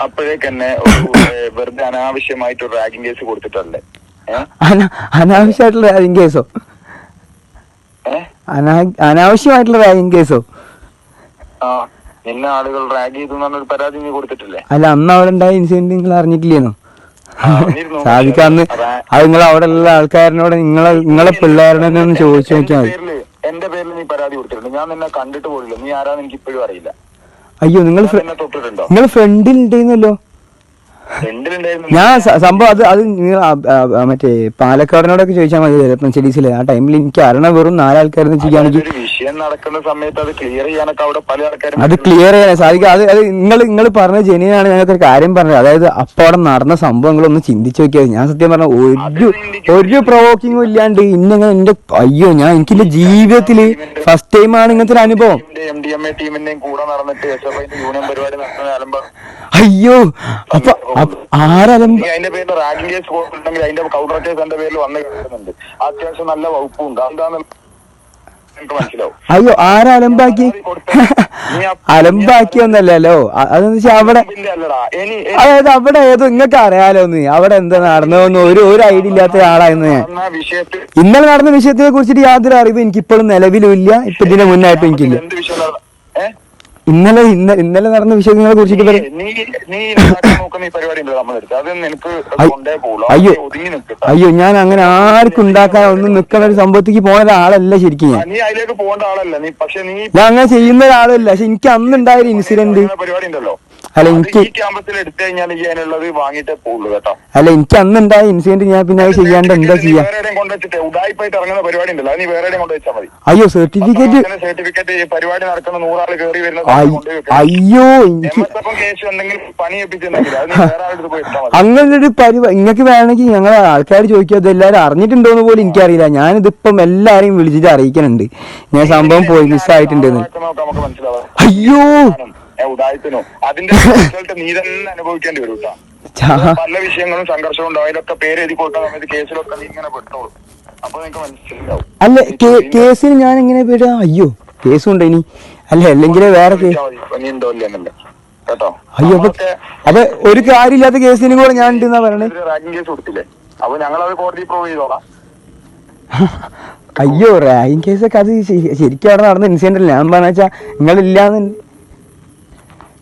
അപ്പോഴേക്കന്നെ വെറുതെ അനാവശ്യമായിട്ട് ragging case കൊടുത്തിട്ടല്ലേ? അനാവശ്യമായിട്ടുള്ള റാഗിംഗ് കേസോ? അനാവശ്യമായിട്ടുള്ള റാഗിംഗ് കേസോ? ആ, നിന്നെ ആളുകൾ റാഗ് ചെയ്തു എന്നൊരു പരാതി നീ കൊടുത്തിട്ടില്ലേ? അല്ല, അന്ന് അവിടെ ഉണ്ടായ ഇൻസിഡന്റ് നിങ്ങൾ അറിഞ്ഞിട്ടില്ലേനോ? സാധിക്ക അന്ന് അത് നിങ്ങൾ അവിടെ ഉള്ള ആൾക്കാരനോട് നിങ്ങളെ പിള്ളേരുടെ ഒന്ന് ചോദിച്ചു നോക്കിയാൽ മതി. എന്റെ പേരിൽ നീ പരാതി കൊടുത്തിട്ടുണ്ട്. ഞാൻ നിന്നെ കണ്ടിട്ട് പോലില്ല. നീ ആരാന്ന് എനിക്ക് ഇപ്പോഴും അറിയില്ല. അയ്യോ, നിങ്ങൾ ഫ്രണ്ടിൽ ഉണ്ടെന്നല്ലോ. ഞാൻ സംഭവം അത് മറ്റേ പാലക്കാടിനോടൊക്കെ ചോദിച്ചാൽ മതി. ചിലപ്പം ചെലീസിലെ ആ ടൈമിൽ എനിക്ക് അറിയണ വെറും 4 ആൾക്കാരെന്ന് ചെയ്യാണെങ്കിൽ വിഷയം നടക്കുന്ന സമയത്ത് അത് ക്ലിയർ ചെയ്യാനൊക്കെ അവിടെ പല ആൾക്കാരും അത് ക്ലിയർ ചെയ്യാൻ സാധിക്കും. അത് നിങ്ങൾ പറഞ്ഞ ജെന്യൂനാണ്. ഞങ്ങൾക്കൊരു കാര്യം പറഞ്ഞത്. അതായത് അപ്പൊ അവിടെ നടന്ന സംഭവങ്ങളൊന്ന് ചിന്തിച്ചു നോക്കിയത്. ഞാൻ സത്യം പറഞ്ഞ ഒരു പ്രൊവോക്കിങ്ങും ഇല്ലാണ്ട് ഇന്നങ്ങനെ എന്റെ അയ്യോ എനിക്കെന്റെ ജീവിതത്തില് ഫസ്റ്റ് ടൈമാണ് ഇങ്ങനത്തെ ഒരു അനുഭവം. ടീമിന്റെയും കൂടെ നടന്നിട്ട് യൂണിയൻ പരിപാടി നടത്തുന്ന അയ്യോ, അപ്പൊ ആരലമ്പ അതിന്റെ പേരിൽ റാഗിംഗ് കേസ് കൊടുത്തിട്ടുണ്ടെങ്കിൽ അതിന്റെ കൗണ്ടർ കേസ് എന്റെ പേരിൽ വന്ന് കിടക്കുന്നുണ്ട്. അത്യാവശ്യം നല്ല വകുപ്പുണ്ട്. എന്താന്ന് മനസ്സിലാവും. അയ്യോ, ആരലമ്പാക്കി? അലമ്പാക്കിയൊന്നല്ലോ. അതെന്ന് വെച്ചാൽ അവിടെ അതായത് അവിടെ ഏതോ നിങ്ങൾക്ക് അറിയാലോ അവിടെ എന്താ നടന്നതെന്ന് ഒരു ഐഡിയ ഇല്ലാത്ത ആളായിരുന്നു ഞാൻ. ഇന്നലെ നടന്ന വിഷയത്തിനെ കുറിച്ചിട്ട് യാതൊരു അറിവും എനിക്ക് ഇപ്പോഴും നിലവിലും ഇല്ല. ഇപ്പൊ ഇതിന്റെ മുന്നായിട്ടും എനിക്കില്ല. ഇന്നലെ നടന്ന വിഷയങ്ങളെ കുറിച്ചിട്ട് അയ്യോ, ഞാൻ അങ്ങനെ ആർക്കും ഉണ്ടാക്കാൻ ഒന്നും നിൽക്കുന്ന ഒരു സംഭവത്തേക്ക് പോണ ഒരാളല്ല ശരിക്കും. ഞാൻ അങ്ങനെ ചെയ്യുന്ന ഒരാളല്ല. പക്ഷെ എനിക്ക് അന്നുണ്ടായൊരു ഇൻസിഡന്റ് അല്ല എനിക്ക് അല്ല എനിക്ക് അന്നുണ്ടായ ഇൻസിഡന്റ് ഞാൻ പിന്നെ അത് ചെയ്യാണ്ട് എന്താ ചെയ്യാ? അയ്യോ, സർട്ടിഫിക്കറ്റ് അയ്യോ അങ്ങനൊരു ഇങ്ങക്ക് വേണമെങ്കിൽ ഞങ്ങളെ ആൾക്കാർ ചോദിക്കാതെ എല്ലാരും അറിഞ്ഞിട്ടുണ്ടോന്ന് പോലും എനിക്കറിയില്ല. ഞാനിതിപ്പം എല്ലാരെയും വിളിച്ചിട്ട് അറിയിക്കുന്നുണ്ട് ഞാൻ സംഭവം പോയി മിസ്സായിട്ടുണ്ടെന്ന്. അയ്യോ, അതിന്റെ റിസൾട്ട് നീ തന്നെ അനുഭവിക്കേണ്ടി വരും. പല വിഷയങ്ങളും സംഘർഷവും ഉണ്ടാവും. അതിലൊക്കെ പേര് എഴുതി കൊടുക്കാൻ സമയത്ത് കേസിലൊക്കെ നീ ഇങ്ങനെ പെട്ടോളൂ. അപ്പൊ നിനക്ക് മനസ്സിലാവും. അല്ല, കേസിന് ഞാൻ എങ്ങനെ പേടാ? അയ്യോ, കേസുണ്ട് ഇനി. അല്ല, അല്ലെങ്കിൽ വേറെ കേട്ടോ. അയ്യോ, അപ്പൊ ഒരു കാര്യമില്ലാത്ത കേസിനും കൂടെ ഞാൻ ഉണ്ടെന്നാ പറയണേ. റാഗിംഗ് കേസ് കൊടുത്തില്ലേ? അപ്പൊ ഞങ്ങളത് കോടതി പ്രൂവ് ചെയ്തോളാം. അയ്യോ, റാഗിംഗ് കേസൊക്കെ അത് ശരിക്കും അവിടെ നടന്ന ഇൻസിഡന്റ് അല്ല. ഞാൻ പറഞ്ഞാ നിങ്ങളില്ലാന്ന്